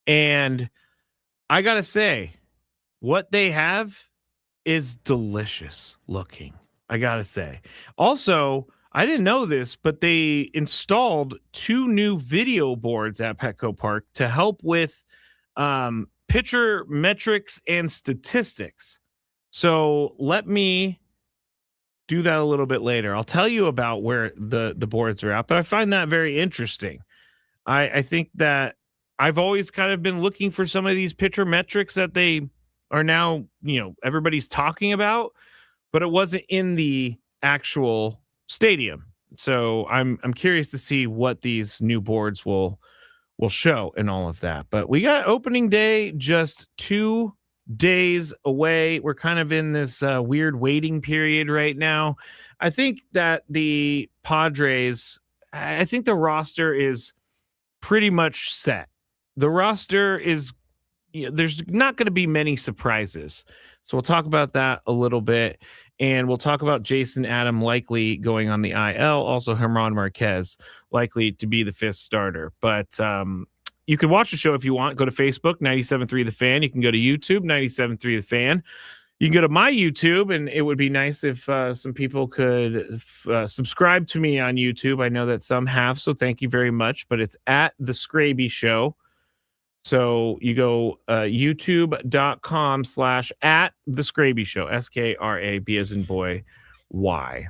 And I got to say, what they have is delicious looking. I got to say. Also, I didn't know this, but they installed 2 new video boards at Petco Park to help with pitcher metrics and statistics. So let me do that a little bit later. I'll tell you about where the boards are at, but I find that very interesting. I think that I've always kind of been looking for some of these pitcher metrics that they are now, everybody's talking about, but it wasn't in the actual stadium. So I'm curious to see what these new boards will show and all of that. But we got opening day just 2 days away. We're kind of in this weird waiting period right now. I think that the Padres, I think the roster is pretty much set. The roster is, there's not going to be many surprises. So we'll talk about that a little bit. And we'll talk about Jason Adam likely going on the IL. Also, Herman Marquez likely to be the 5th starter. But you can watch the show if you want. Go to Facebook, 97.3 The Fan. You can go to YouTube, 97.3 The Fan. You can go to my YouTube, and it would be nice if some people could subscribe to me on YouTube. I know that some have, so thank you very much. But it's at The Skraby Show. So you go youtube.com/at The Skraby Show, SKRAB as in boy, Y.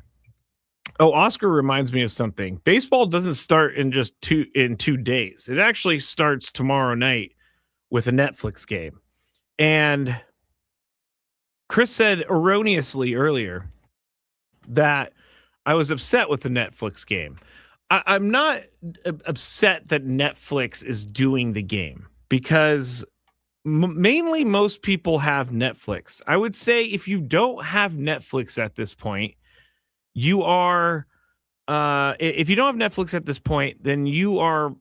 Oh, Oscar reminds me of something. Baseball doesn't start in 2 days. It actually starts tomorrow night with a Netflix game. And Chris said erroneously earlier that I was upset with the Netflix game. I'm not upset that Netflix is doing the game because mainly most people have Netflix. I would say if you don't have Netflix at this point, you are, if you don't have Netflix at this point, then you are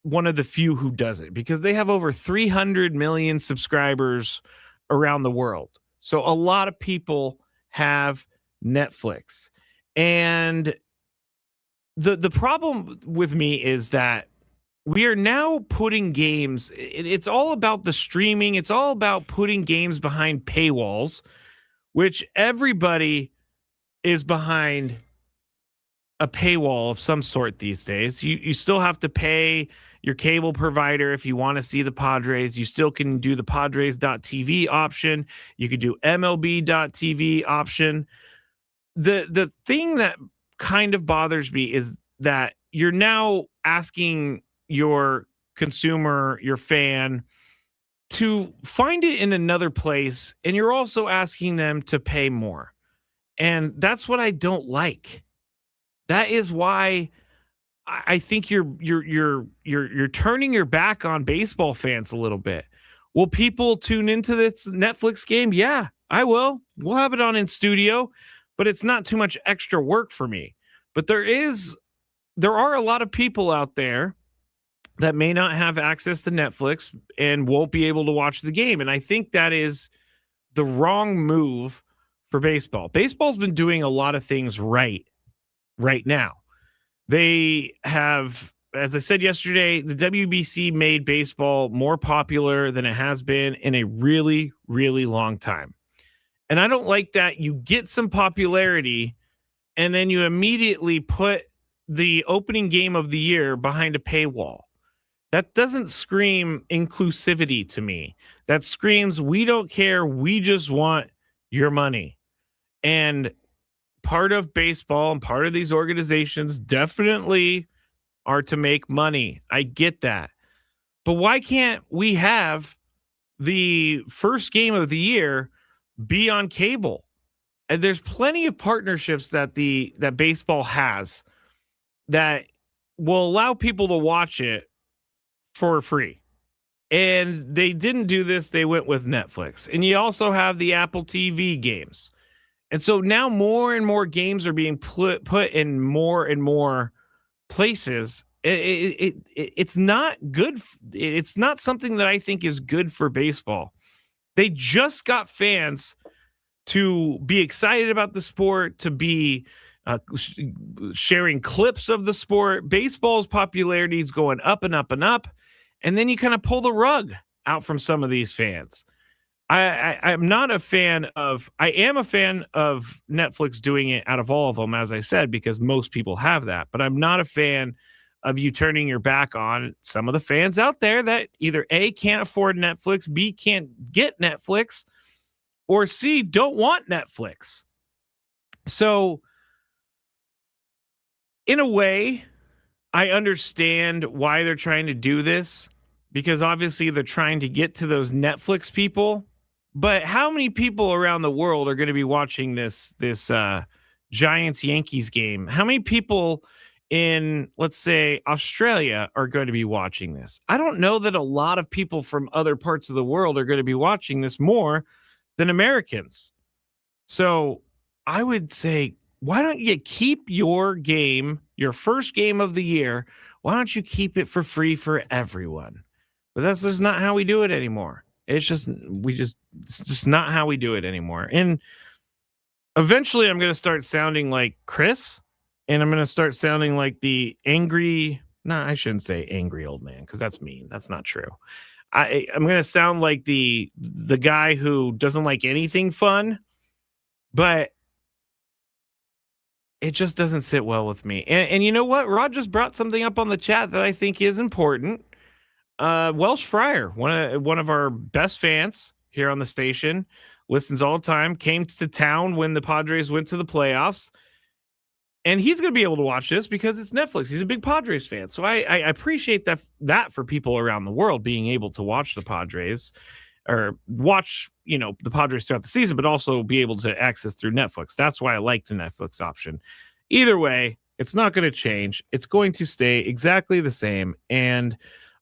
one of the few who does it because they have over 300 million subscribers around the world. So a lot of people have Netflix. And the problem with me is that we are now putting games, it's all about the streaming. It's all about putting games behind paywalls, which everybody is behind a paywall of some sort these days. You still have to pay your cable provider if you want to see the Padres. You still can do the Padres.tv option. You could do MLB.tv option. The thing that kind of bothers me is that you're now asking your consumer, your fan, to find it in another place, and you're also asking them to pay more. And that's what I don't like. That is why I think you're turning your back on baseball fans a little bit. Will people tune into this Netflix game? Yeah, I will. We'll have it on in studio, but it's not too much extra work for me. But there are a lot of people out there that may not have access to Netflix and won't be able to watch the game. And I think that is the wrong move for baseball. Baseball's been doing a lot of things right now. They have, as I said yesterday, the WBC made baseball more popular than it has been in a really, really long time. And I don't like that you get some popularity and then you immediately put the opening game of the year behind a paywall. That doesn't scream inclusivity to me. That screams, we don't care. We just want your money. And part of baseball and part of these organizations definitely are to make money. I get that. But why can't we have the first game of the year be on cable? And there's plenty of partnerships that baseball has that will allow people to watch it for free. And they didn't do this. They went with Netflix. And you also have the Apple TV games. And so now more and more games are being put in more and more places. It's not good. It's not something that I think is good for baseball. They just got fans to be excited about the sport, to be sharing clips of the sport. Baseball's popularity is going up and up and up. And then you kind of pull the rug out from some of these fans. I'm not a fan of, I am a fan of Netflix doing it out of all of them, as I said, because most people have that. But I'm not a fan of you turning your back on some of the fans out there that either A, can't afford Netflix, B, can't get Netflix, or C, don't want Netflix. So, in a way, I understand why they're trying to do this, because obviously they're trying to get to those Netflix people. But how many people around the world are going to be watching this Giants Yankees game? How many people in, let's say, Australia are going to be watching this? I don't know that a lot of people from other parts of the world are going to be watching this more than Americans. So I would say, why don't you keep your game, your first game of the year? Why don't you keep it for free for everyone? But that's just not how we do it anymore. It's just not how we do it anymore. And eventually I'm going to start sounding like Chris, and I'm going to start sounding like the angry, I shouldn't say angry old man, because that's mean. That's not true. I'm going to sound like the guy who doesn't like anything fun, but it just doesn't sit well with me. And you know what? Rod just brought something up on the chat that I think is important. Welsh Fryer, one of our best fans here on the station, listens all the time, came to town when the Padres went to the playoffs, and he's going to be able to watch this because it's Netflix. He's a big Padres fan. So I appreciate that for people around the world being able to watch the Padres, or watch, the Padres throughout the season, but also be able to access through Netflix. That's why I like the Netflix option. Either way, it's not going to change. It's going to stay exactly the same, and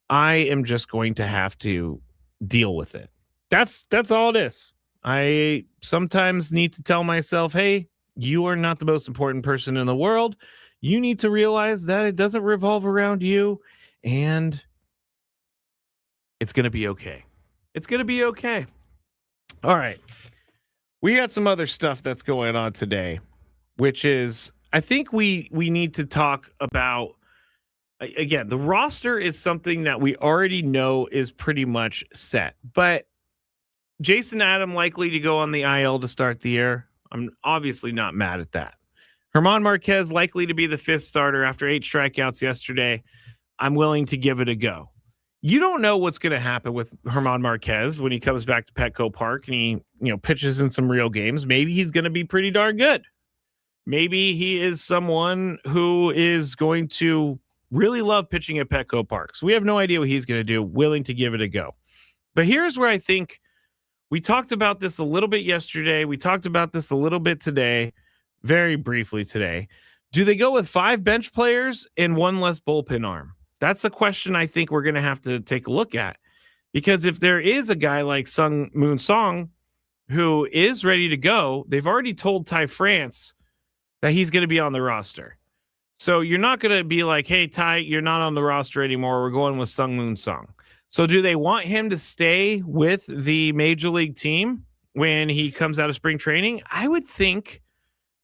I am just going to have to deal with it. That's all it is. I sometimes need to tell myself, hey, you are not the most important person in the world. You need to realize that it doesn't revolve around you, and it's going to be okay. It's going to be okay. All right. We got some other stuff that's going on today, which is, I think we need to talk about, again, the roster is something that we already know is pretty much set. But Jason Adam likely to go on the IL to start the year. I'm obviously not mad at that. German Marquez likely to be the fifth starter after 8 strikeouts yesterday. I'm willing to give it a go. You don't know what's going to happen with German Marquez when he comes back to Petco Park and he, pitches in some real games. Maybe he's going to be pretty darn good. Maybe he is someone who is going to really love pitching at Petco Park. So we have no idea what he's going to do. Willing to give it a go. But here's where I think we talked about this a little bit yesterday. We talked about this a little bit today, very briefly today. Do they go with 5 bench players and 1 less bullpen arm? That's a question I think we're going to have to take a look at. Because if there is a guy like Sung Moon Song who is ready to go, they've already told Ty France that he's going to be on the roster. So you're not going to be like, hey, Ty, you're not on the roster anymore. We're going with Sung Moon Song. So do they want him to stay with the major league team when he comes out of spring training? I would think,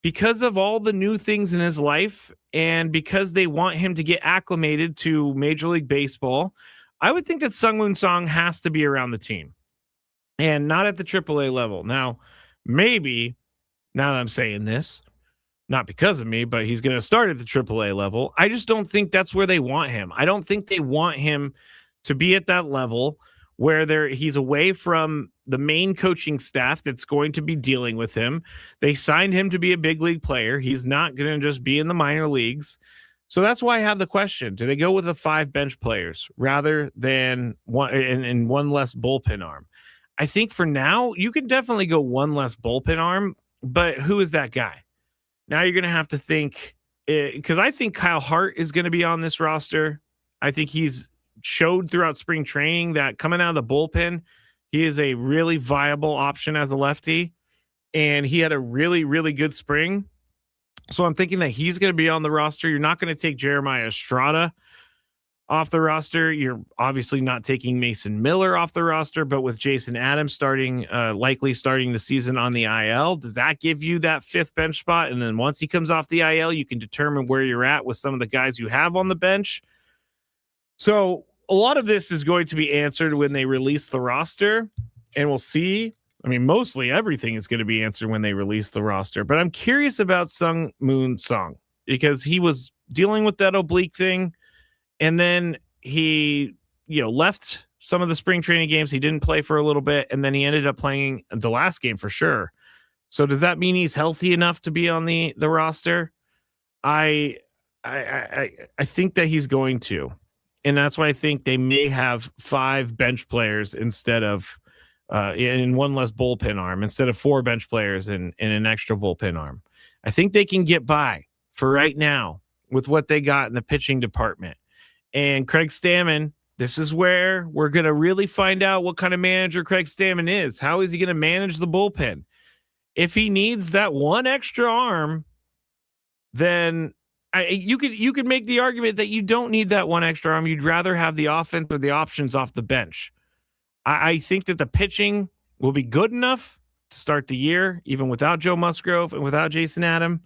because of all the new things in his life and because they want him to get acclimated to Major League Baseball, I would think that Sung Moon Song has to be around the team and not at the AAA level. Now, maybe, now that I'm saying this, not because of me, but he's going to start at the AAA level. I just don't think that's where they want him. I don't think they want him to be at that level where he's away from the main coaching staff that's going to be dealing with him. They signed him to be a big league player. He's not going to just be in the minor leagues. So that's why I have the question. Do they go with the 5 bench players rather than one and 1 less bullpen arm? I think for now, you can definitely go 1 less bullpen arm, but who is that guy? Now you're going to have to think, because I think Kyle Hart is going to be on this roster. I think he's showed throughout spring training that coming out of the bullpen, he is a really viable option as a lefty, and he had a really, really good spring. So I'm thinking that he's going to be on the roster. You're not going to take Jeremiah Estrada off the roster. You're obviously not taking Mason Miller off the roster, but with Jason Adams likely starting the season on the IL, does that give you that 5th bench spot? And then once he comes off the IL, you can determine where you're at with some of the guys you have on the bench. So a lot of this is going to be answered when they release the roster, and we'll see. I mean, mostly everything is going to be answered when they release the roster. But I'm curious about Sung Moon Song because he was dealing with that oblique thing, and then he, left some of the spring training games. He didn't play for a little bit, and then he ended up playing the last game for sure. So does that mean he's healthy enough to be on the roster? I think that he's going to, and that's why I think they may have 5 bench players instead of in one less bullpen arm instead of 4 bench players in an extra bullpen arm. I think they can get by for right now with what they got in the pitching department. And Craig Stammen, this is where we're going to really find out what kind of manager Craig Stammen is. How is he going to manage the bullpen? If he needs that one extra arm, then you could make the argument that you don't need that one extra arm. You'd rather have the offense or the options off the bench. I think that the pitching will be good enough to start the year, even without Joe Musgrove and without Jason Adam.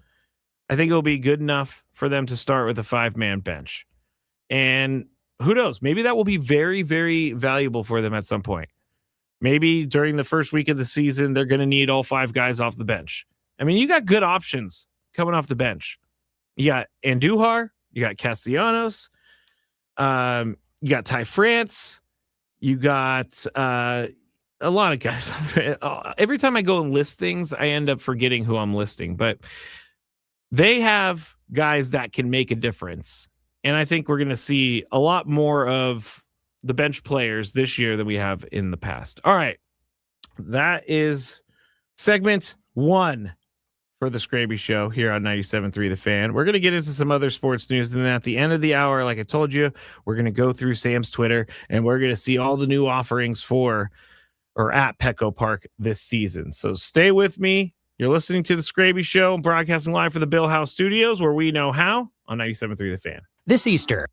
I think it'll be good enough for them to start with a 5-man bench. And who knows? Maybe that will be very, very valuable for them at some point. Maybe during the first week of the season, they're going to need all 5 guys off the bench. I mean, you got good options coming off the bench. You got Andujar, you got Castellanos, you got Ty France, you got a lot of guys. Every time I go and list things, I end up forgetting who I'm listing, but they have guys that can make a difference. And I think we're going to see a lot more of the bench players this year than we have in the past. All right. That is segment 1 for the Skraby Show here on 97.3 The Fan. We're going to get into some other sports news. And then at the end of the hour, like I told you, we're going to go through Sam's Twitter and we're going to see all the new offerings for or at Petco Park this season. So stay with me. You're listening to the Skraby Show, broadcasting live for the Bill House Studios, where we know how on 97.3 The Fan. This Easter,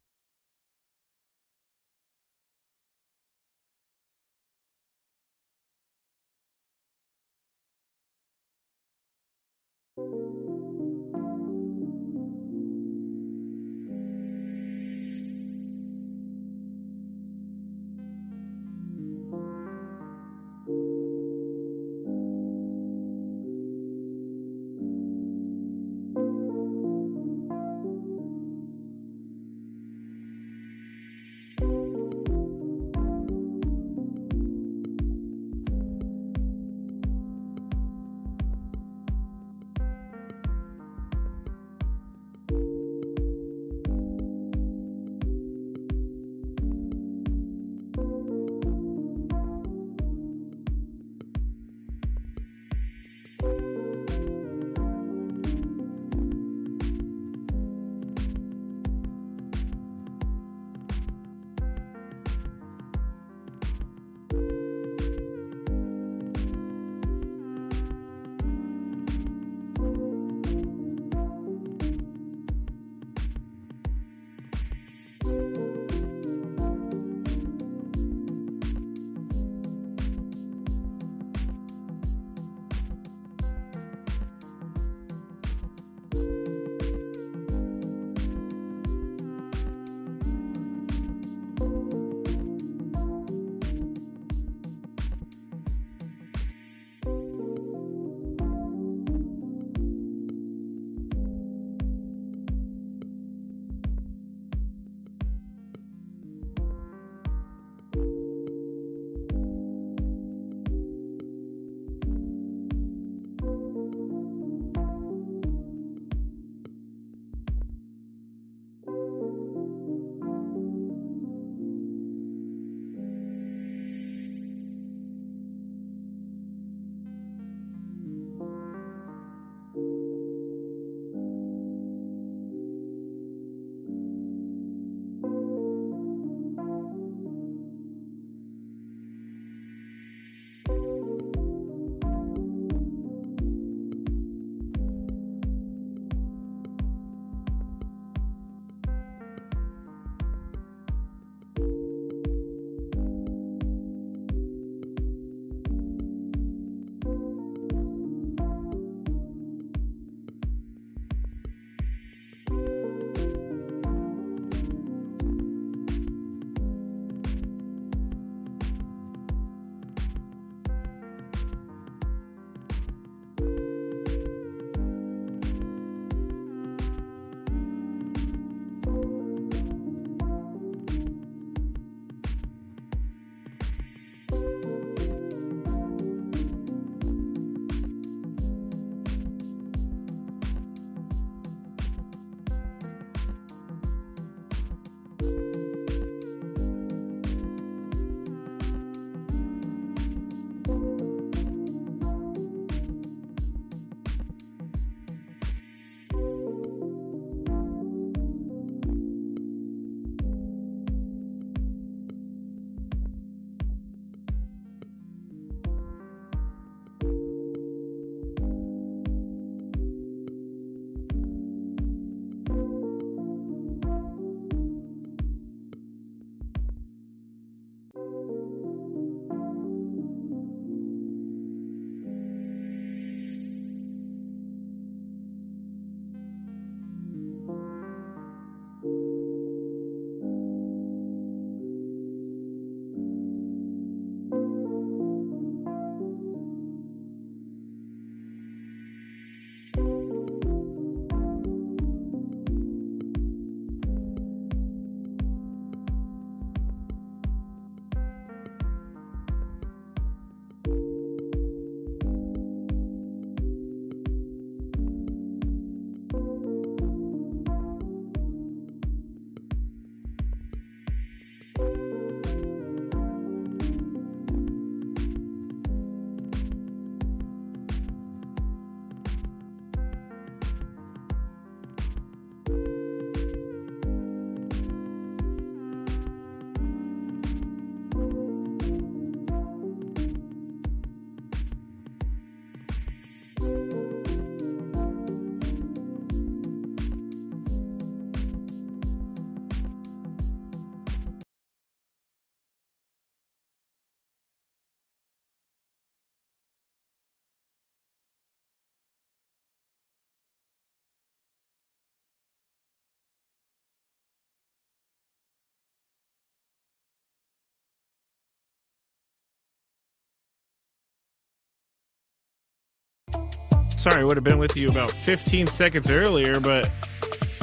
Sorry, I would have been with you about 15 seconds earlier, but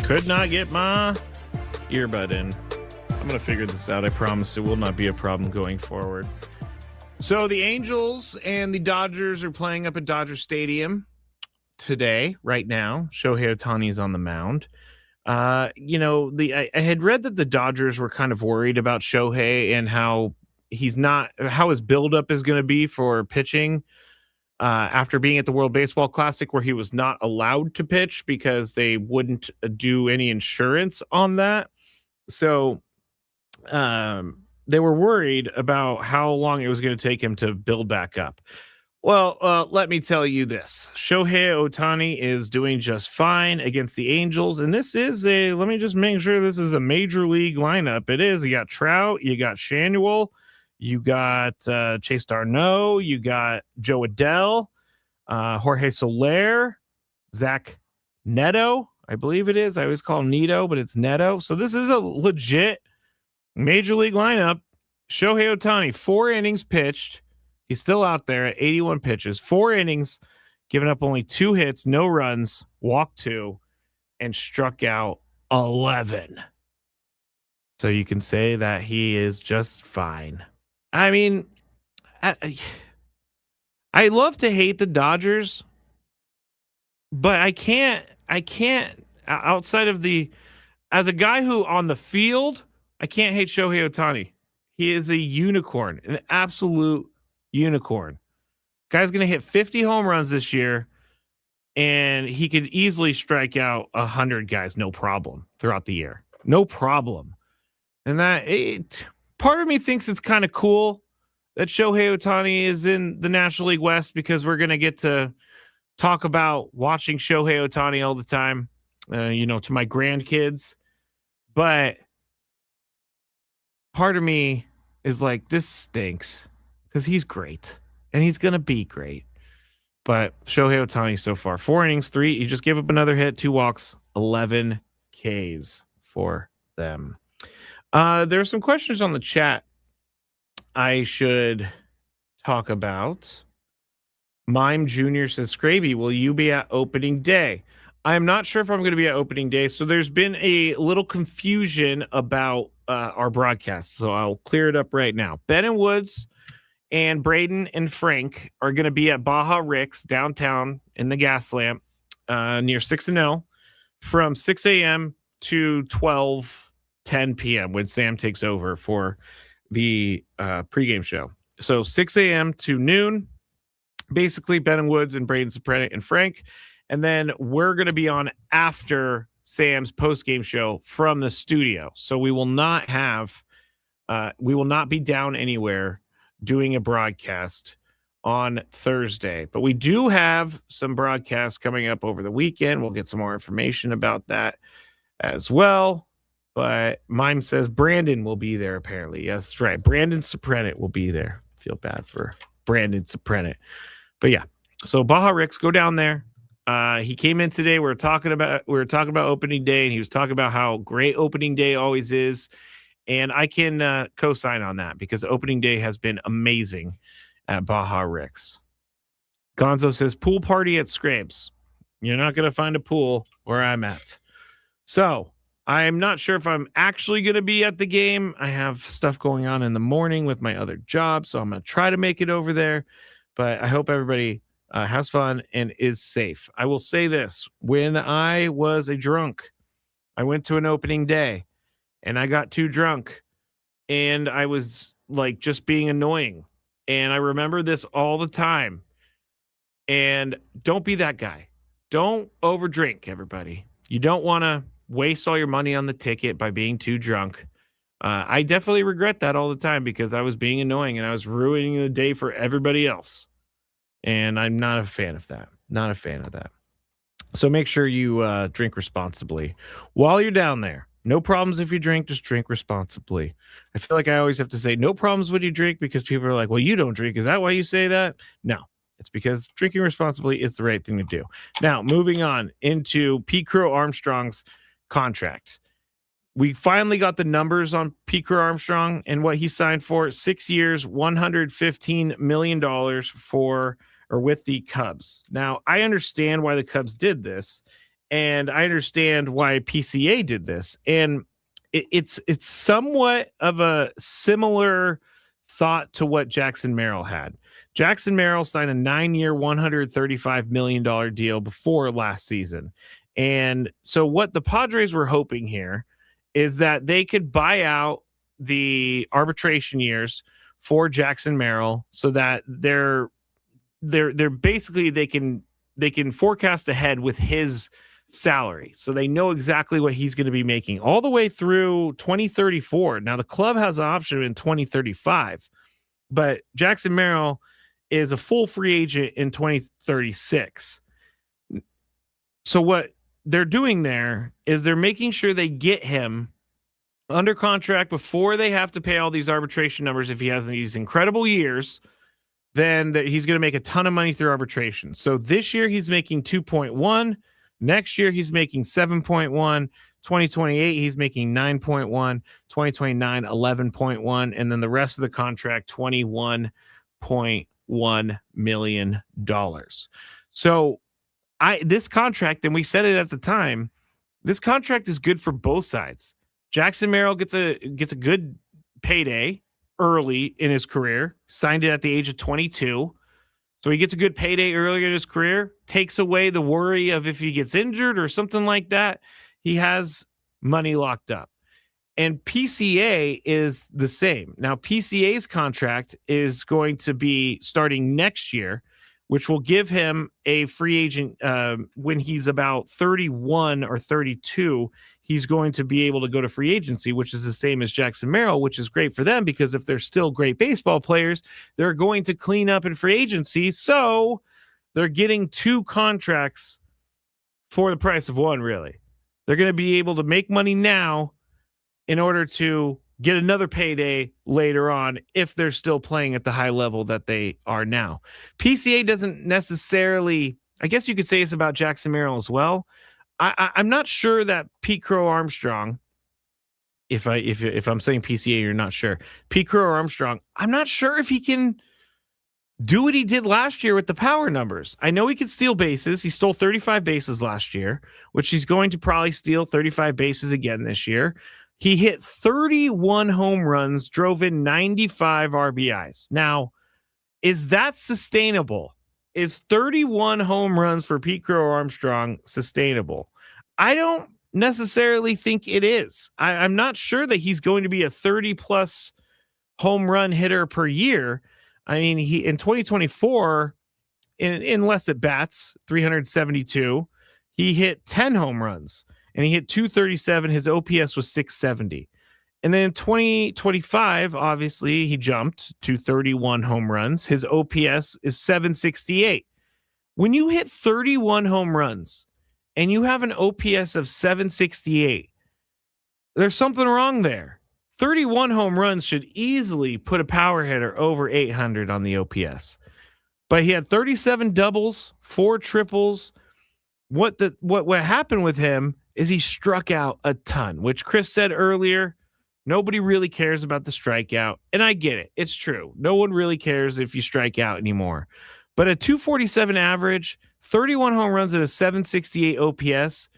could not get my earbud in. I'm going to figure this out. I promise it will not be a problem going forward. So the Angels and the Dodgers are playing up at Dodger Stadium today, right now. Shohei Ohtani is on the mound. I had read that the Dodgers were kind of worried about Shohei and how his buildup is going to be for pitching after being at the World Baseball Classic, where he was not allowed to pitch because they wouldn't do any insurance on that. So they were worried about how long it was going to take him to build back up. Well, let me tell you this. Shohei Ohtani is doing just fine against the Angels. And this is let me just make sure this is a major league lineup. It is. You got Trout, you got Shanuel, you got Chase Darno, you got Joe Adell, Jorge Soler, Zach Neto, I believe it is. I always call him Neto, but it's Neto. So this is a legit major league lineup. Shohei Ohtani, 4 innings pitched. He's still out there at 81 pitches, 4 innings, giving up only 2 hits, no runs, walked 2, and struck out 11. So you can say that he is just fine. I mean, I love to hate the Dodgers, but I can't outside of as a guy who on the field, I can't hate Shohei Ohtani. He is a unicorn, an absolute unicorn. Guy's going to hit 50 home runs this year, and he could easily strike out 100 guys, no problem, throughout the year. No problem. And part of me thinks it's kind of cool that Shohei Ohtani is in the National League West, because we're going to get to talk about watching Shohei Ohtani all the time, to my grandkids. But part of me is like, this stinks, because he's great, and he's going to be great. But Shohei Ohtani so far, 4 innings, 3. He just gave up another hit, 2 walks, 11 Ks for them. There's some questions on the chat I should talk about. Mime Jr. says, Skraby, will you be at opening day? I'm not sure if I'm going to be at opening day. So there's been a little confusion about our broadcast. So I'll clear it up right now. Ben and Woods and Braden and Frank are going to be at Baja Rick's downtown in the Gas Lamp near 6 and L from 6 a.m. to 12:10 p.m. when Sam takes over for the pregame show. So 6 a.m. to noon, basically Ben and Woods and Braden Soprano and Frank. And then we're going to be on after Sam's postgame show from the studio. So we will not be down anywhere doing a broadcast on Thursday. But we do have some broadcasts coming up over the weekend. We'll get some more information about that as well. But Mime says Brandon will be there, apparently. Yes, that's right. Brandon Soprano will be there. Feel bad for Brandon Soprano. But yeah, so Baja Rick's, go down there. He came in today. We were talking about opening day, and he was talking about how great opening day always is. And I can co-sign on that, because opening day has been amazing at Baja Rick's. Gonzo says pool party at Scrapes. You're not going to find a pool where I'm at. So I'm not sure if I'm actually going to be at the game. I have stuff going on in the morning with my other job, so I'm going to try to make it over there. But I hope everybody has fun and is safe. I will say this. When I was a drunk, I went to an opening day, and I got too drunk, and I was like just being annoying. And I remember this all the time. And don't be that guy. Don't overdrink, everybody. You don't want to waste all your money on the ticket by being too drunk. I definitely regret that all the time, because I was being annoying and I was ruining the day for everybody else. And I'm not a fan of that. Not a fan of that. So make sure you drink responsibly while you're down there. No problems if you drink, just drink responsibly. I feel like I always have to say no problems when you drink, because people are like, well, you don't drink. Is that why you say that? No, it's because drinking responsibly is the right thing to do. Now, moving on into Pete Crow Armstrong's contract. We finally got the numbers on Pete Crow Armstrong and what he signed for. 6 years, $115 million for or with the Cubs. Now, I understand why the Cubs did this, and I understand why PCA did this, and it's somewhat of a similar thought to what Jackson Merrill had. Jackson Merrill signed a 9-year, $135 million deal before last season. And so what the Padres were hoping here is that they could buy out the arbitration years for Jackson Merrill so that they're basically they can forecast ahead with his salary. So they know exactly what he's going to be making all the way through 2034. Now the club has an option in 2035, but Jackson Merrill is a full free agent in 2036. So what they're doing there is they're making sure they get him under contract before they have to pay all these arbitration numbers. If he has these incredible years, then he's going to make a ton of money through arbitration. So this year he's making 2.1. Next year he's making 7.1. 2028 he's making 9.1. 2029 11.1, and then the rest of the contract $21.1 million. So this contract, and we said it at the time, this contract is good for both sides. Jackson Merrill gets a good payday early in his career, signed it at the age of 22. So he gets a good payday early in his career, takes away the worry of if he gets injured or something like that. He has money locked up. And PCA is the same. Now, PCA's contract is going to be starting next year, which will give him a free agent when he's about 31 or 32. He's going to be able to go to free agency, which is the same as Jackson Merrill, which is great for them because if they're still great baseball players, they're going to clean up in free agency. So they're getting two contracts for the price of one, really. They're going to be able to make money now in order to get another payday later on if they're still playing at the high level that they are now. PCA doesn't necessarily, I guess you could say it's about Jackson Merrill as well. I'm not sure that Pete Crow Armstrong, if I'm saying PCA, you're not sure. Pete Crow Armstrong, I'm not sure if he can do what he did last year with the power numbers. I know he could steal bases. He stole 35 bases last year, which he's going to probably steal 35 bases again this year. He hit 31 home runs, drove in 95 RBIs. Now, is that sustainable? Is 31 home runs for Pete Crow Armstrong sustainable? I don't necessarily think it is. I'm not sure that he's going to be a 30-plus home run hitter per year. I mean, he in 2024, in less at bats, 372, he hit 10 home runs. And he hit 237. His OPS was 670. And then in 2025, obviously, he jumped to 31 home runs. His OPS is 768. When you hit 31 home runs and you have an OPS of 768, there's something wrong there. 31 home runs should easily put a power hitter over 800 on the OPS. But he had 37 doubles, 4 triples. What happened with him is he struck out a ton, which Chris said earlier. Nobody really cares about the strikeout. And I get it. It's true. No one really cares if you strike out anymore. But a 247 average, 31 home runs at a 768 OPS,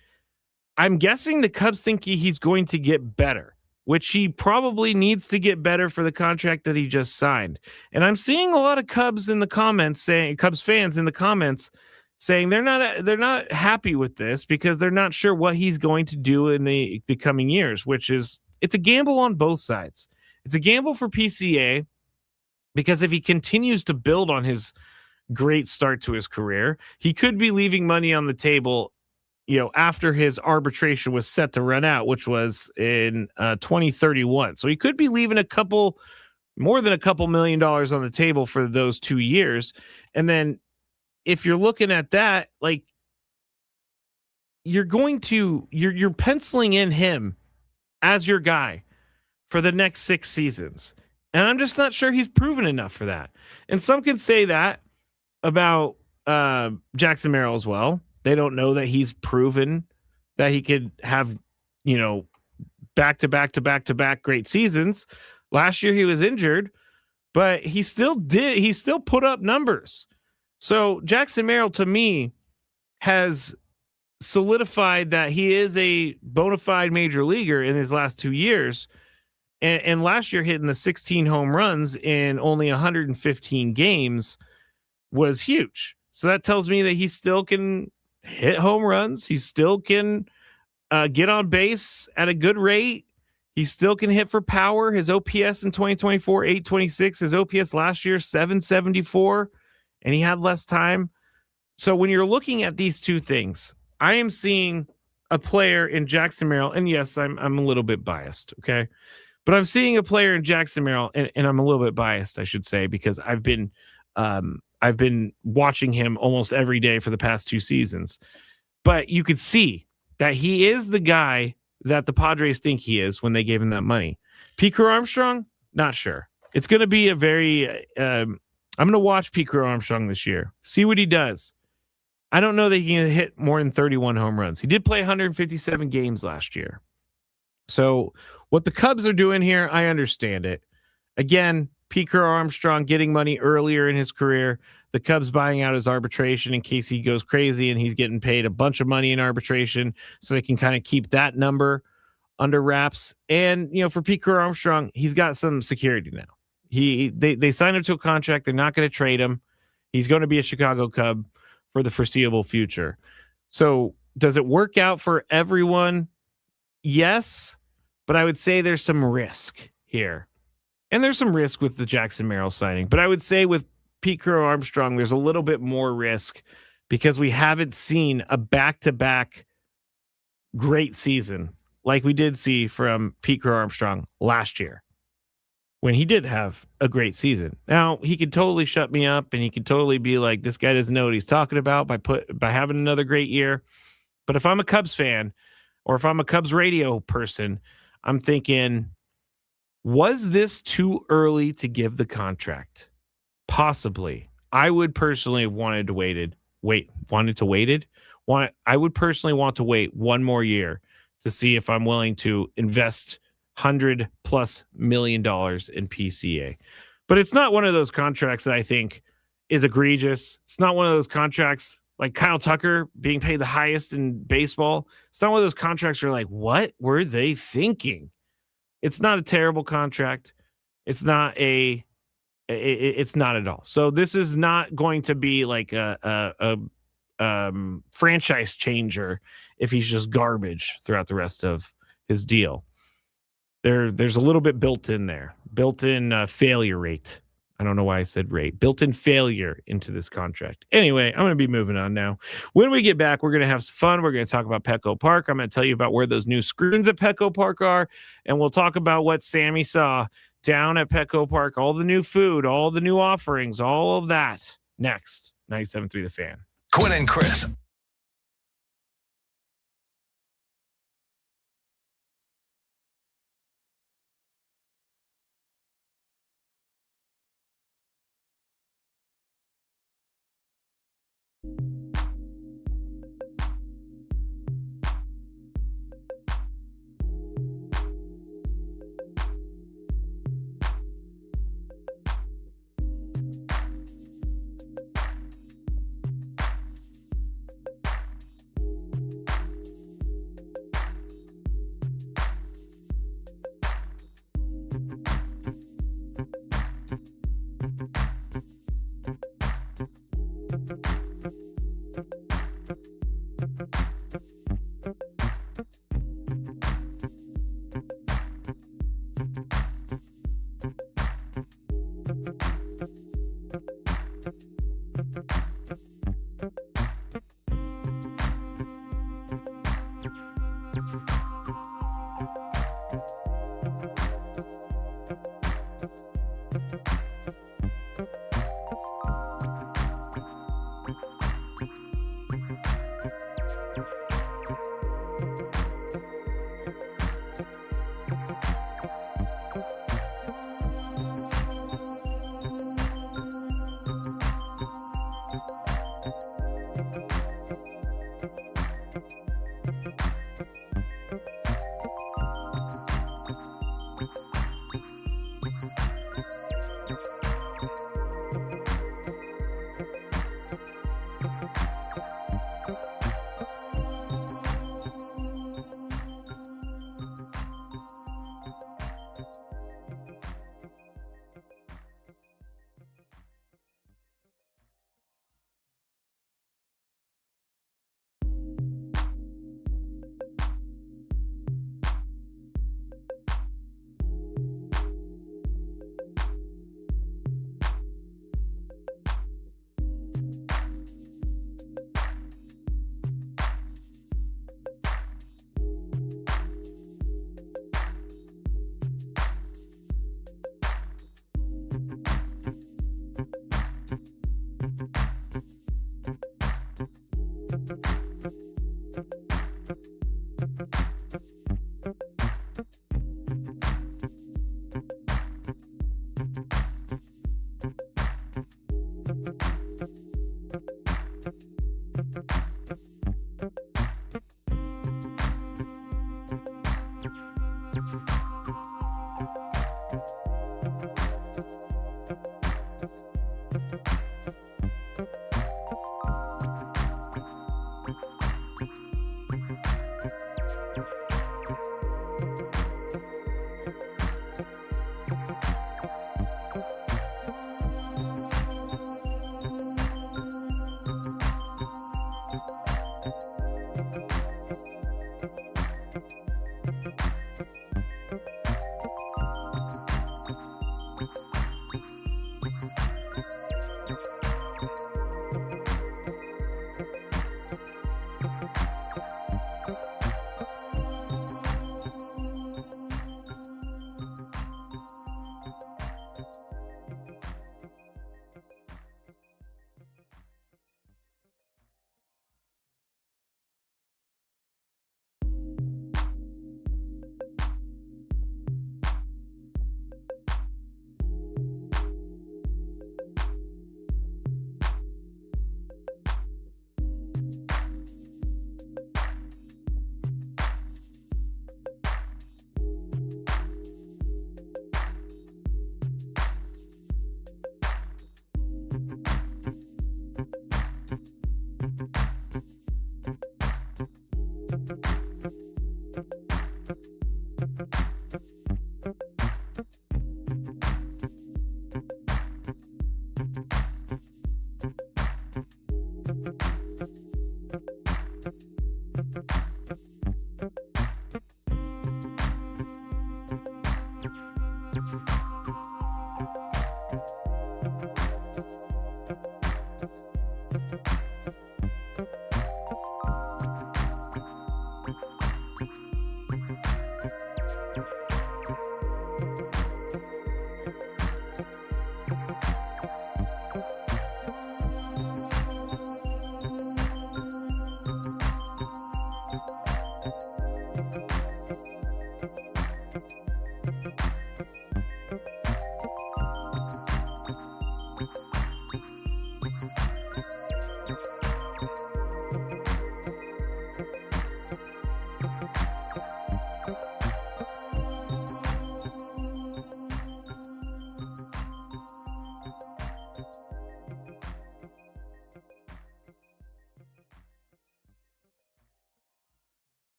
I'm guessing the Cubs think he's going to get better, which he probably needs to get better for the contract that he just signed. And I'm seeing a lot of Cubs fans in the comments saying they're not happy with this because they're not sure what he's going to do in the coming years, which is, it's a gamble on both sides. It's a gamble for PCA because if he continues to build on his great start to his career, he could be leaving money on the table, after his arbitration was set to run out, which was in 2031. So he could be leaving more than a couple $1 million on the table for those 2 years. And then if you're looking at that, like you're penciling in him as your guy for the next 6 seasons. And I'm just not sure he's proven enough for that. And some can say that about Jackson Merrill as well. They don't know that he's proven that he could have, back-to-back great seasons. Last year he was injured, but he still put up numbers. So Jackson Merrill, to me, has solidified that he is a bona fide major leaguer in his last 2 years. And last year, hitting the 16 home runs in only 115 games was huge. So that tells me that he still can hit home runs. He still can get on base at a good rate. He still can hit for power. His OPS in 2024, 826. His OPS last year, 774. And he had less time. So when you're looking at these two things, I am seeing a player in Jackson Merrill. And yes, I'm a little bit biased. Okay. But I'm seeing a player in Jackson Merrill, and I'm a little bit biased, I should say, because I've been watching him almost every day for the past 2 seasons. But you could see that he is the guy that the Padres think he is when they gave him that money. Pete Crow Armstrong, not sure. It's going to be a very. I'm going to watch Pete Crow Armstrong this year, see what he does. I don't know that he can hit more than 31 home runs. He did play 157 games last year. So what the Cubs are doing here, I understand it. Again, Pete Crow Armstrong getting money earlier in his career. The Cubs buying out his arbitration in case he goes crazy and he's getting paid a bunch of money in arbitration so they can kind of keep that number under wraps. And, for Pete Crow Armstrong, he's got some security now. They signed him to a contract. They're not going to trade him. He's going to be a Chicago Cub for the foreseeable future. So does it work out for everyone? Yes, but I would say there's some risk here. And there's some risk with the Jackson Merrill signing. But I would say with Pete Crow Armstrong, there's a little bit more risk because we haven't seen a back-to-back great season like we did see from Pete Crow Armstrong last year when he did have a great season. Now, he could totally shut me up and he could totally be like, this guy doesn't know what he's talking about by having another great year. But if I'm a Cubs fan or if I'm a Cubs radio person, I'm thinking, was this too early to give the contract? Possibly. I would personally have wanted to wait. I would personally want to wait one more year to see if I'm willing to invest $100+ million in PCA. But it's not one of those contracts that I think is egregious. It's not one of those contracts like Kyle Tucker being paid the highest in baseball. It's not one of those contracts where you're like, what were they thinking? It's not a terrible contract. It's not at all. So this is not going to be like a franchise changer if he's just garbage throughout the rest of his deal. There's a little bit built in failure rate. I don't know why I said rate. Built-in failure into this contract. Anyway, I'm going to be moving on now. When we get back, we're going to have some fun. We're going to talk about Petco Park. I'm going to tell you about where those new screens at Petco Park are, and we'll talk about what Sammy saw down at Petco Park, all the new food, all the new offerings, all of that. Next, 97.3 The Fan. Quinn and Chris.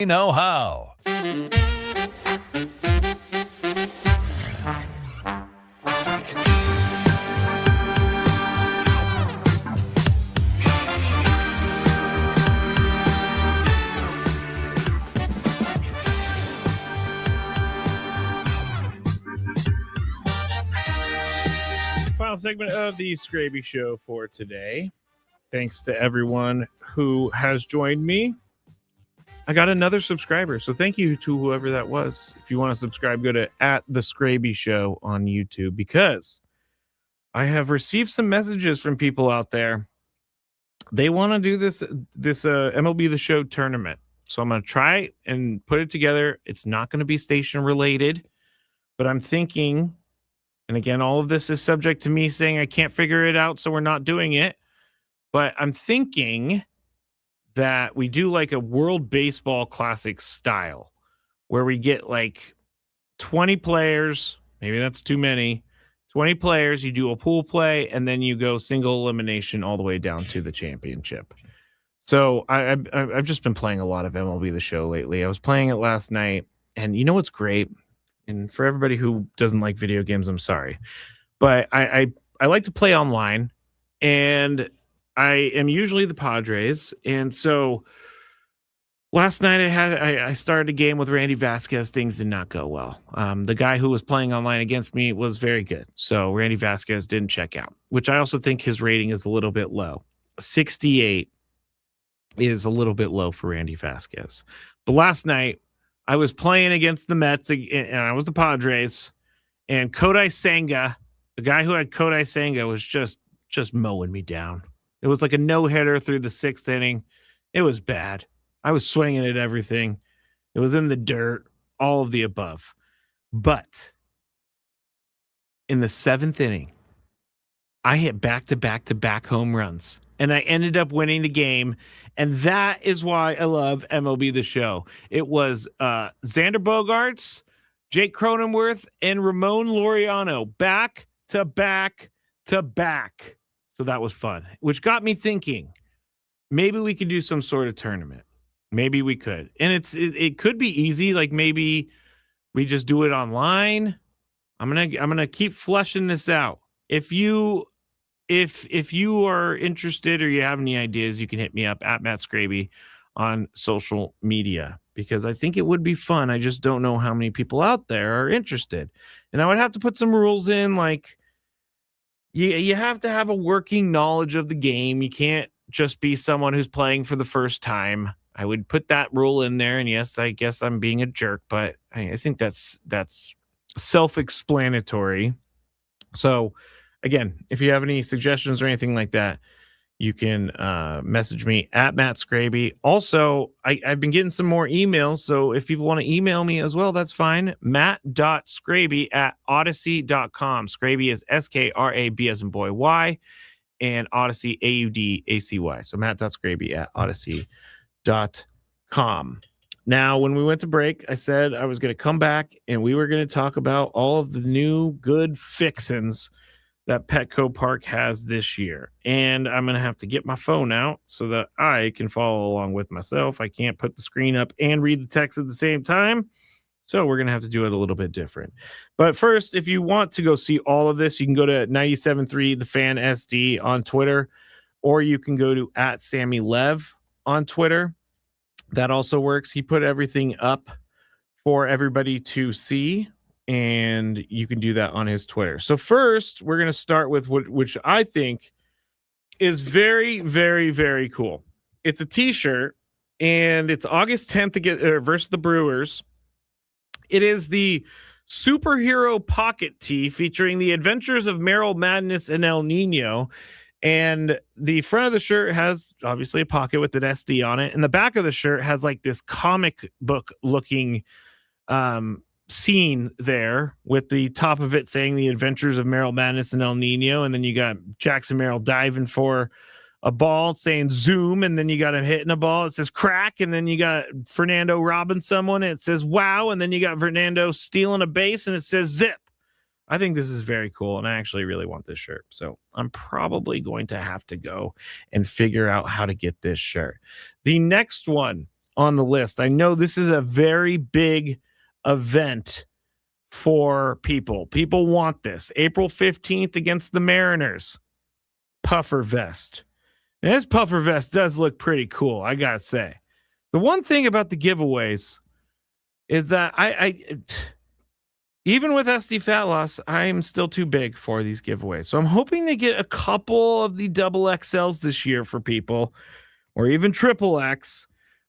Know how. Final segment of the Skraby Show for today. Thanks to everyone who has joined me. I got another subscriber, so thank you to whoever that was. If you want to subscribe, go to @the Skraby Show on YouTube, because I have received some messages from people out there. They want to do this MLB The Show tournament, so I'm going to try and put it together. It's not going to be station related, but I'm thinking, and again, all of this is subject to me saying I can't figure it out, so we're not doing it. But I'm thinking that we do like a World Baseball Classic style, where we get like 20 players. Maybe that's too many. 20 players. You do a pool play, and then you go single elimination all the way down to the championship. So I've just been playing a lot of MLB The Show lately. I was playing it last night, and you know what's great? And for everybody who doesn't like video games, I'm sorry, but I like to play online, and I am usually the Padres. And so Last night I started a game with Randy Vasquez. Things did not go well. The guy who was playing online against me was very good. So Randy Vasquez didn't check out, which I also think his rating is a little bit low. 68 is a little bit low for Randy Vasquez. But last night I was playing against the Mets and I was the Padres, and Kodai Senga, the guy who had Kodai Senga, was just mowing me down. It was like a no-hitter through the 6th inning. It was bad. I was swinging at everything. It was in the dirt, all of the above. But in the 7th inning, I hit back-to-back home runs, and I ended up winning the game. And that is why I love MLB The Show. It was Xander Bogaerts, Jake Cronenworth, and Ramon Laureano back-to-back. So that was fun, which got me thinking, maybe we could do some sort of tournament. Maybe we could. And it could be easy. Like maybe we just do it online. I'm gonna keep fleshing this out. If you are interested or you have any ideas, you can hit me up at Matt Skraby on social media, because I think it would be fun. I just don't know how many people out there are interested. And I would have to put some rules in, like you have to have a working knowledge of the game. You can't just be someone who's playing for the first time. I would put that rule in there. And yes, I guess I'm being a jerk, but I think that's self-explanatory. So again, if you have any suggestions or anything like that, you can message me at Matt Skraby. Also, I've been getting some more emails, so if people want to email me as well, that's fine. Matt.Skraby@Odyssey.com. Skraby is Skraby as in boy Y, and Odyssey AUDACY. So Matt.Skraby@Odyssey.com. Now, when we went to break, I said I was going to come back and we were going to talk about all of the new good fixins that Petco Park has this year. And I'm going to have to get my phone out so that I can follow along with myself. I can't put the screen up and read the text at the same time. So we're going to have to do it a little bit different. But first, if you want to go see all of this, you can go to 97.3 The Fan SD on Twitter, or you can go to @SammyLev on Twitter. That also works. He put everything up for everybody to see, and you can do that on his Twitter. So first, we're going to start with which I think is very, very, very cool. It's a t-shirt, and it's August 10th versus the Brewers. It is the Superhero Pocket Tee featuring the adventures of Meryl Madness and El Nino. And the front of the shirt has obviously a pocket with an SD on it. And the back of the shirt has like this comic book looking scene there, with the top of it saying the adventures of Meryl Madness and El Nino. And then you got Jackson Merrill diving for a ball saying zoom. And then you got him hitting a ball. It says crack. And then you got Fernando robbing someone. And it says wow. And then you got Fernando stealing a base and it says zip. I think this is very cool, and I actually really want this shirt. So I'm probably going to have to go and figure out how to get this shirt. The next one on the list, I know this is a very big event for people. People want this. April 15th against the Mariners. Puffer vest. And this puffer vest does look pretty cool, I got to say. The one thing about the giveaways is that even with SD Fat Loss, I'm still too big for these giveaways. So I'm hoping to get a couple of the double XLs this year for people, or even triple X.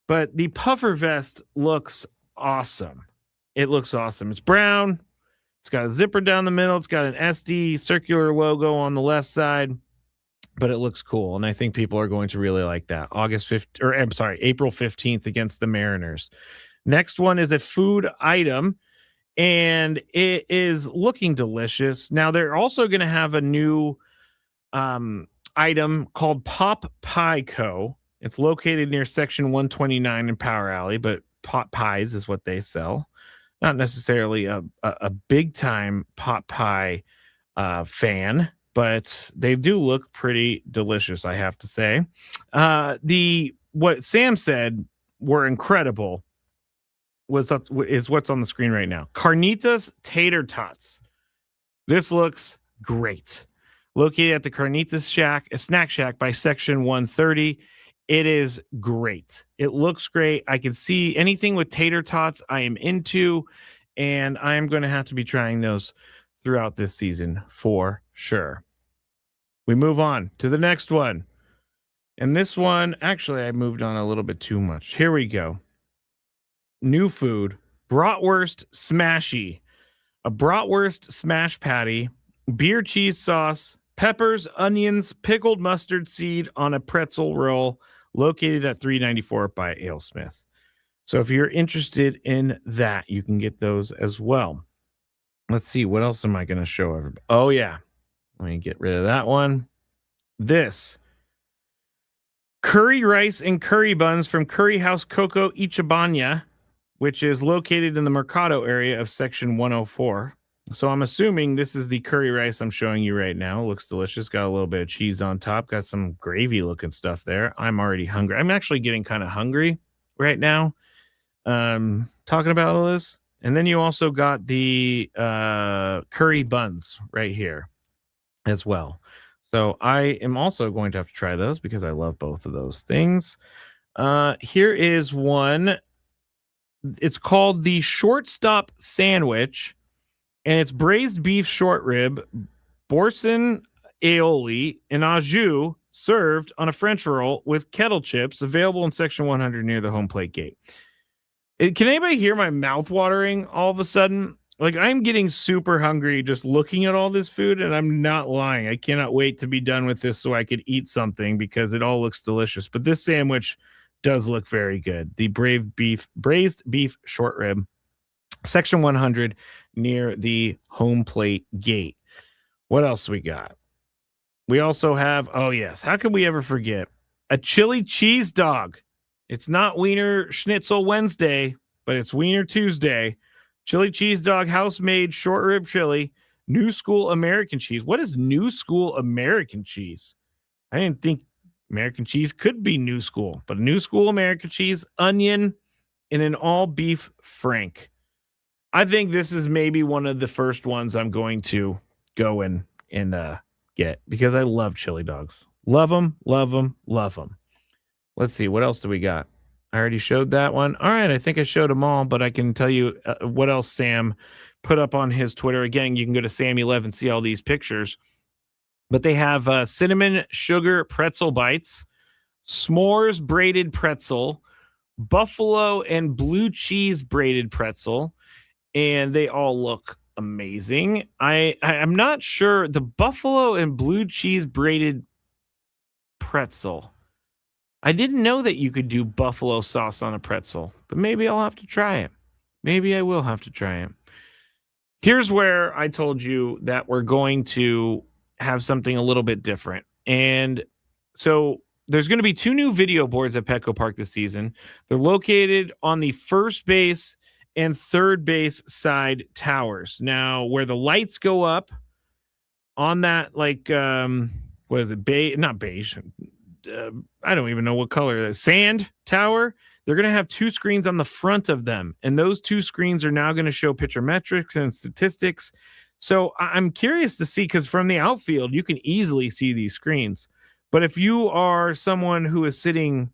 But the puffer vest looks awesome. It looks awesome. It's brown. It's got a zipper down the middle. It's got an SD circular logo on the left side. But it looks cool, and I think people are going to really like that. April 15th against the Mariners. Next one is a food item, and it is looking delicious. Now, they're also going to have a new item called Pop Pie Co. It's located near Section 129 in Power Alley, but pot pies is what they sell. Not necessarily a big-time pot pie fan, but they do look pretty delicious, I have to say. What Sam said were incredible is what's on the screen right now. Carnitas Tater Tots. This looks great. Located at the Carnitas Shack, a snack shack by Section 130 It is great. It looks great. I can see anything with tater tots I am into, and I am going to have to be trying those throughout this season for sure. We move on to the next one. And this one, actually, I moved on a little bit too much. Here we go. New food, bratwurst smashy. A bratwurst smash patty, beer cheese sauce, peppers, onions, pickled mustard seed on a pretzel roll located at 394 by AleSmith. So if you're interested in that, you can get those as well. Let's see, what else am I going to show everybody? Oh, yeah. Let me get rid of that one. This curry rice and curry buns from Curry House Coco Ichibanya, which is located in the Mercado area of section 104. So I'm assuming this is the curry rice I'm showing you right now. It looks delicious. Got a little bit of cheese on top. Got some gravy looking stuff there. I'm already hungry. I'm actually getting kind of hungry right now. Talking about all this. And then you also got the curry buns right here as well. So I am also going to have to try those because I love both of those things. Here is one. It's called the Shortstop Sandwich, and it's braised beef short rib, boursin aioli, and au jus served on a French roll with kettle chips, available in section 100 near the home plate gate. Can anybody hear my mouth watering all of a sudden? Like, I'm getting super hungry just looking at all this food, and I'm not lying. I cannot wait to be done with this so I could eat something because it all looks delicious. But this sandwich does look very good. The braised beef short rib, section 100 near the home plate gate. What else we got? We also have, oh yes, how could we ever forget? A chili cheese dog. It's not Wiener Schnitzel Wednesday, but it's Wiener Tuesday. Chili cheese dog, house-made short rib chili, new school American cheese. What is new school American cheese? I didn't think American cheese could be new school, but new school American cheese, onion, and an all beef frank. I think this is maybe one of the first ones I'm going to go and get because I love chili dogs. Love them, love them, love them. Let's see, what else do we got? I already showed that one. All right, I think I showed them all, but I can tell you what else Sam put up on his Twitter. Again, you can go to Sam11, see all these pictures. But they have cinnamon sugar pretzel bites, s'mores braided pretzel, buffalo and blue cheese braided pretzel, and they all look amazing. I'm not sure the buffalo and blue cheese braided pretzel. I didn't know that you could do buffalo sauce on a pretzel, but maybe I'll have to try it. Maybe I will have to try it. Here's where I told you that we're going to have something a little bit different. And so there's going to be 2 new video boards at Petco Park this season. They're located on the first base and third base side towers. Now, where the lights go up on that, like, what is it? Not beige. I don't even know what color that is. Sand tower. They're going to have 2 screens on the front of them. And those 2 screens are now going to show pitcher metrics and statistics. So I'm curious to see, because from the outfield, you can easily see these screens. But if you are someone who is sitting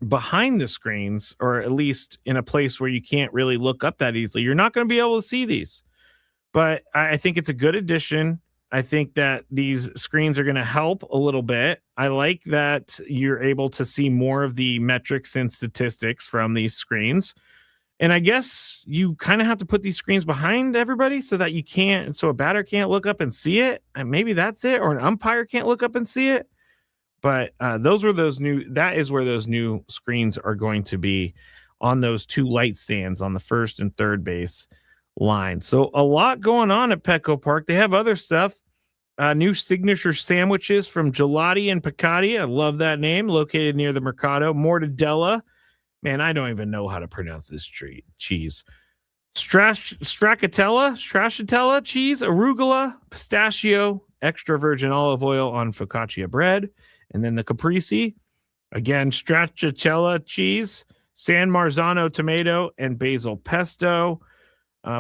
behind the screens, or at least in a place where you can't really look up that easily, you're not going to be able to see these. But I think it's a good addition. I think that these screens are going to help a little bit. I like that you're able to see more of the metrics and statistics from these screens. And I guess you kind of have to put these screens behind everybody so that so a batter can't look up and see it. And maybe that's it. Or an umpire can't look up and see it. But that is where those new screens are going to be, on those 2 light stands on the first and third base line. So a lot going on at Petco Park. They have other stuff. New signature sandwiches from Gelati and Piccati. I love that name. Located near the Mercado. Mortadella. Man, I don't even know how to pronounce this cheese. Stracciatella cheese, arugula, pistachio, extra virgin olive oil on focaccia bread. And then the caprese. Again, stracciatella cheese, San Marzano tomato, and basil pesto.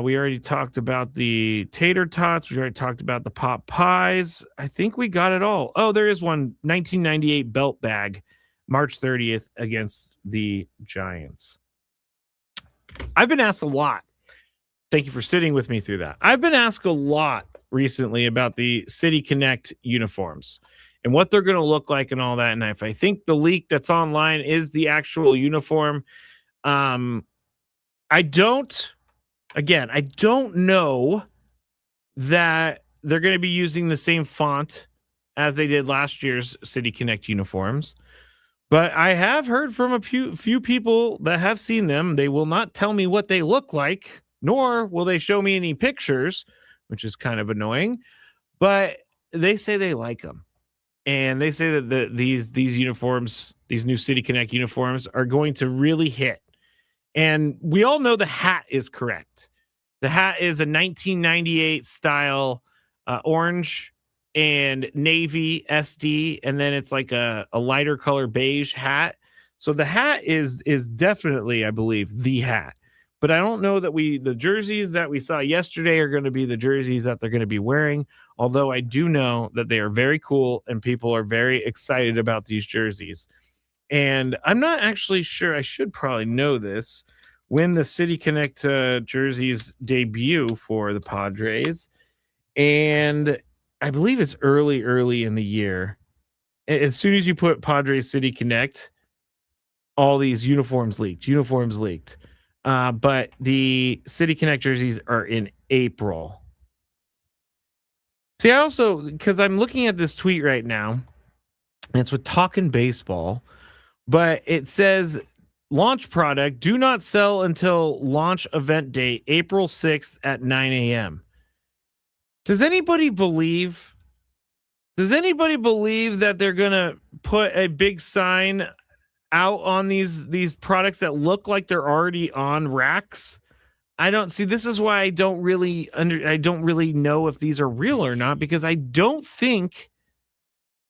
We already talked about the tater tots. We already talked about the pot pies. I think we got it all. Oh, there is one 1998 belt bag March 30th against the Giants. I've been asked a lot. Thank you for sitting with me through that. I've been asked a lot recently about the City Connect uniforms and what they're going to look like and all that. And if I think the leak that's online is the actual uniform, I don't know that they're going to be using the same font as they did last year's City Connect uniforms. But I have heard from a few people that have seen them. They will not tell me what they look like, nor will they show me any pictures, which is kind of annoying. But they say they like them. And they say that these uniforms, these new City Connect uniforms, are going to really hit. And we all know the hat is correct. The hat is a 1998 style orange and navy SD, and then it's like a lighter color beige hat. So the hat is definitely, I believe, the hat. But I don't know that the jerseys that we saw yesterday are going to be the jerseys that they're going to be wearing. Although I do know that they are very cool and people are very excited about these jerseys. And I'm not actually sure. I should probably know this. When the City Connect jerseys debut for the Padres. And I believe it's early in the year. As soon as you put Padres City Connect, all these uniforms leaked. But the City Connect jerseys are in April. See, I also, because I'm looking at this tweet right now, and it's with Talkin' Baseball, but it says launch product do not sell until launch event date, April 6th at 9 a.m. Does anybody believe that they're going to put a big sign out on these products that look like they're already on racks? I don't see. This is why I don't really know if these are real or not, because I don't think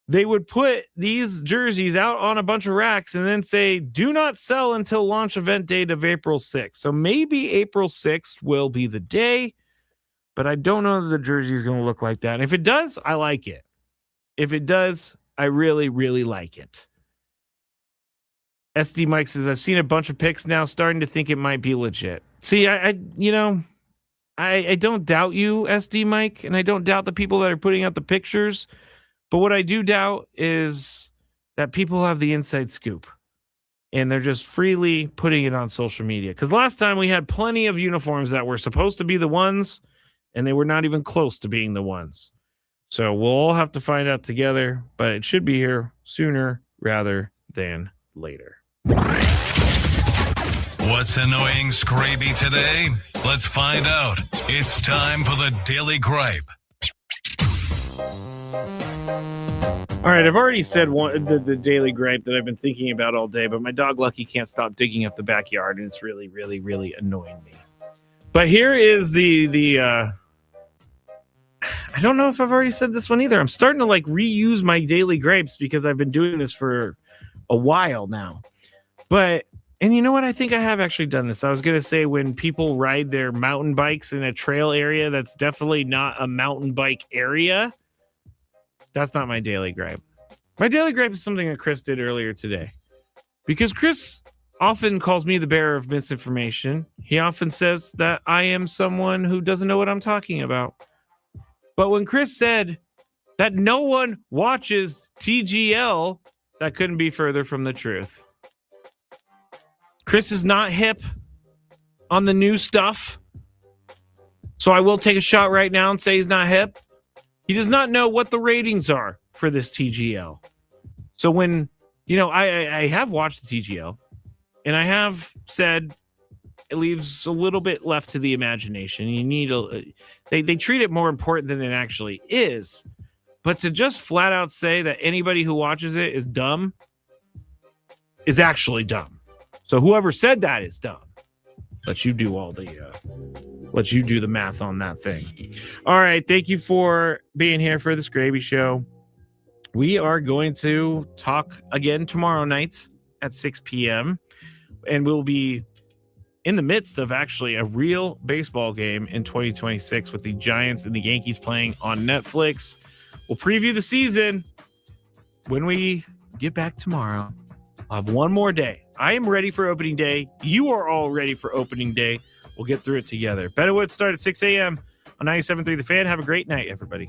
they would put these jerseys out on a bunch of racks and then say, do not sell until launch event date of April 6th. So maybe April 6th will be the day, but I don't know that the jersey is going to look like that. And if it does, I like it. If it does, I really, really like it. SD Mike says, I've seen a bunch of pics now, starting to think it might be legit. See, I don't doubt you, SD Mike, and I don't doubt the people that are putting out the pictures. But what I do doubt is that people have the inside scoop and they're just freely putting it on social media. Because last time we had plenty of uniforms that were supposed to be the ones and they were not even close to being the ones. So we'll all have to find out together, but it should be here sooner rather than later. What's annoying Skraby today? Let's find out. It's time for the Daily Gripe. All right, I've already said the Daily Gripe that I've been thinking about all day, but my dog Lucky can't stop digging up the backyard, and it's really, really, really annoying me. But here is the I don't know if I've already said this one either. I'm starting to reuse my Daily Gripes because I've been doing this for a while now. And you know what? I think I have actually done this. I was going to say when people ride their mountain bikes in a trail area that's definitely not a mountain bike area. That's not my Daily Gripe. My Daily Gripe is something that Chris did earlier today. Because Chris often calls me the bearer of misinformation. He often says that I am someone who doesn't know what I'm talking about. But when Chris said that no one watches TGL, that couldn't be further from the truth. Chris is not hip on the new stuff. So I will take a shot right now and say he's not hip. He does not know what the ratings are for this TGL. So when, I have watched the TGL and I have said it leaves a little bit left to the imagination. You need they treat it more important than it actually is. But to just flat out say that anybody who watches it is dumb is actually dumb. So whoever said that is dumb. Let you do the math on that thing. All right. Thank you for being here for the Skraby Show. We are going to talk again tomorrow night at 6 p.m. And we'll be in the midst of actually a real baseball game in 2026 with the Giants and the Yankees playing on Netflix. We'll preview the season when we get back tomorrow. I'll have one more day. I am ready for opening day. You are all ready for opening day. We'll get through it together. Benowitz start at 6 a.m. on 97.3 The Fan. Have a great night, everybody.